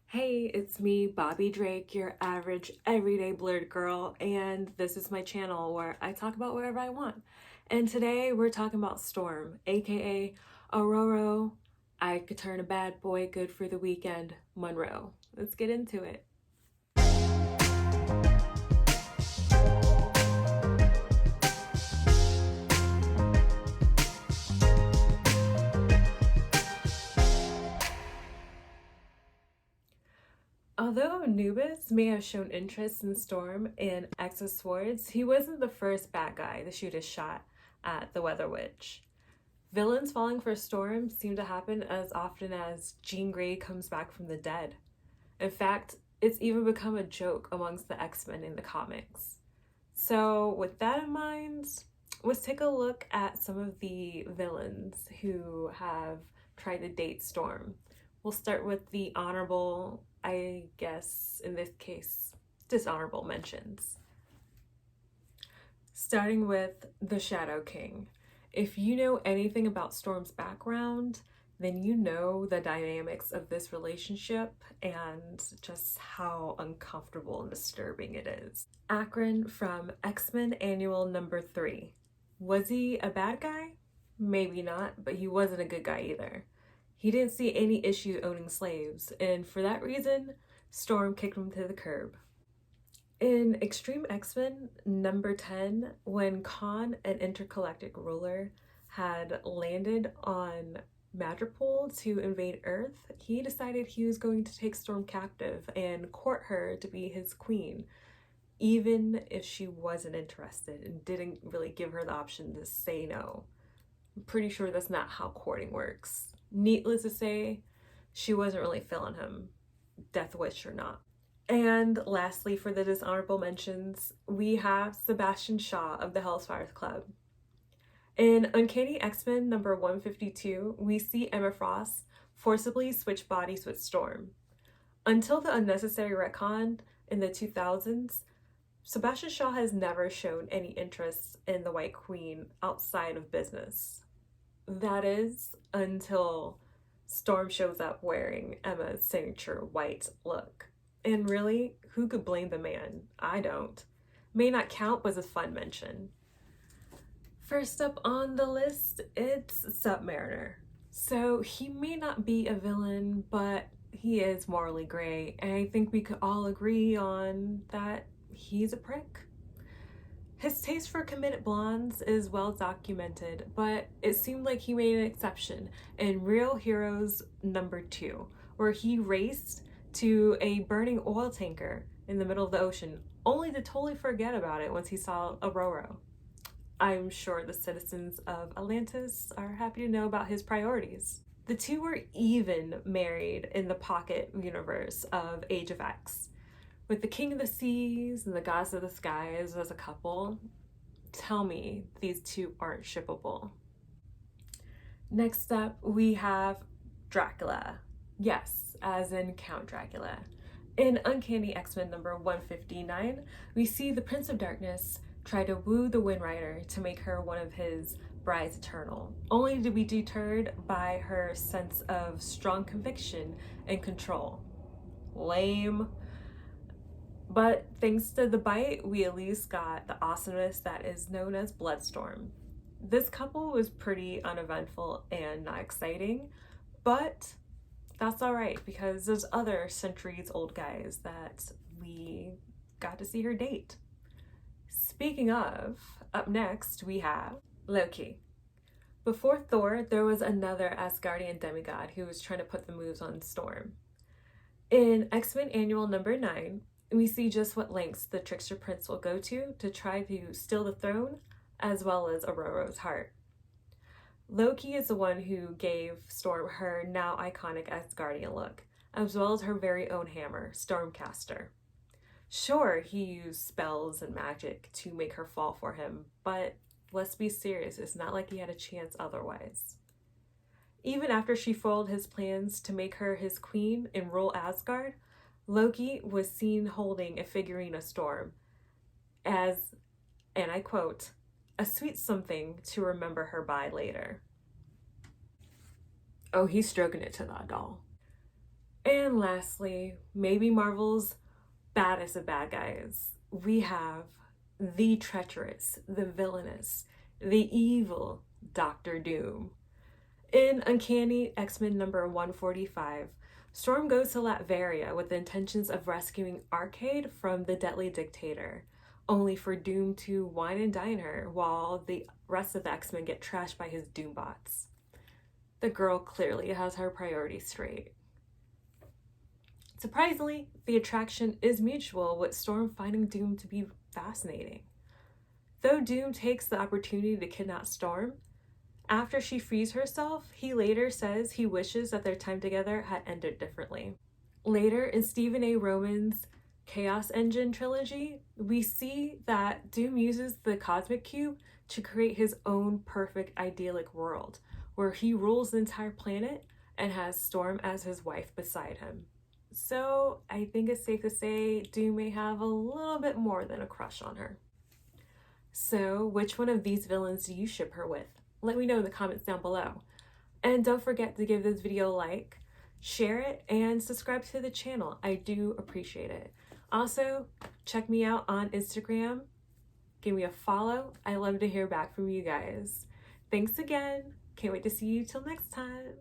Hey, it's me, Bobby Drake, your average everyday blurred girl, and this is my channel where I talk about whatever I want. And today we're talking about Storm, aka Ororo. I could turn a bad boy good for the weekend, Monroe. Let's get into it. Although Anubis may have shown interest in Storm in X of Swords, he wasn't the first bad guy to shoot his shot at the Weather Witch. Villains falling for Storm seem to happen as often as Jean Grey comes back from the dead. In fact, it's even become a joke amongst the X-Men in the comics. So, with that in mind, let's take a look at some of the villains who have tried to date Storm. We'll start with the honorable, I guess in this case, dishonorable mentions. Starting with the Shadow King. If you know anything about Storm's background, then you know the dynamics of this relationship and just how uncomfortable and disturbing it is. Akron from X-Men Annual number 3. Was he a bad guy? Maybe not, but he wasn't a good guy either. He didn't see any issue owning slaves, and for that reason, Storm kicked him to the curb. In Extreme X-Men number 10, when Khan, an intergalactic ruler, had landed on Madripoor to invade Earth, he decided he was going to take Storm captive and court her to be his queen, even if she wasn't interested and didn't really give her the option to say no. I'm pretty sure that's not how courting works. Needless to say, she wasn't really feeling him, Death Wish or not. And lastly, for the dishonorable mentions, we have Sebastian Shaw of the Hellfire Club. In Uncanny X-Men number 152, we see Emma Frost forcibly switch bodies with Storm. Until the unnecessary retcon in the 2000s, Sebastian Shaw has never shown any interest in the White Queen outside of business. That is, until Storm shows up wearing Emma's signature white look. And really, who could blame the man? I don't. May not count was a fun mention. First up on the list, it's Submariner. So he may not be a villain, but he is morally gray, and I think we could all agree on that he's a prick. His taste for committed blondes is well documented, but it seemed like he made an exception in Real Heroes number 2, where he raced to a burning oil tanker in the middle of the ocean, only to totally forget about it once he saw Ororo. I'm sure the citizens of Atlantis are happy to know about his priorities. The two were even married in the pocket universe of Age of X, with the King of the Seas and the Gods of the Skies as a couple. Tell me these two aren't shippable. Next up, we have Dracula. Yes, as in Count Dracula. In Uncanny X-Men number 159, we see the Prince of Darkness try to woo the Wind Rider to make her one of his brides eternal, only to be deterred by her sense of strong conviction and control. Lame. But thanks to the bite, we at least got the awesomeness that is known as Bloodstorm. This couple was pretty uneventful and not exciting, but that's alright because there's other centuries old guys that we got to see her date. Speaking of, up next we have Loki. Before Thor, there was another Asgardian demigod who was trying to put the moves on Storm. In X-Men Annual number 9, we see just what lengths the Trickster Prince will go to try to steal the throne, as well as Ororo's heart. Loki is the one who gave Storm her now iconic Asgardian look, as well as her very own hammer, Stormcaster. Sure, he used spells and magic to make her fall for him, but let's be serious, it's not like he had a chance otherwise. Even after she foiled his plans to make her his queen and rule Asgard, Loki was seen holding a figurine of Storm as, and I quote, a sweet something to remember her by later. Oh, he's stroking it to that doll. And lastly, maybe Marvel's baddest of bad guys. We have the treacherous, the villainous, the evil Doctor Doom. In Uncanny X-Men number 145, Storm goes to Latveria with the intentions of rescuing Arcade from the deadly dictator, only for Doom to wine and dine her while the rest of the X-Men get trashed by his Doombots. The girl clearly has her priorities straight. Surprisingly, the attraction is mutual, with Storm finding Doom to be fascinating. Though Doom takes the opportunity to kidnap Storm, after she frees herself, he later says he wishes that their time together had ended differently. Later in Stephen A. Roman's Chaos Engine trilogy, we see that Doom uses the Cosmic Cube to create his own perfect idyllic world, where he rules the entire planet and has Storm as his wife beside him. So I think it's safe to say Doom may have a little bit more than a crush on her. So which one of these villains do you ship her with? Let me know in the comments down below. And don't forget to give this video a like, share it, and subscribe to the channel. I do appreciate it. Also, check me out on Instagram. Give me a follow. I love to hear back from you guys. Thanks again. Can't wait to see you till next time.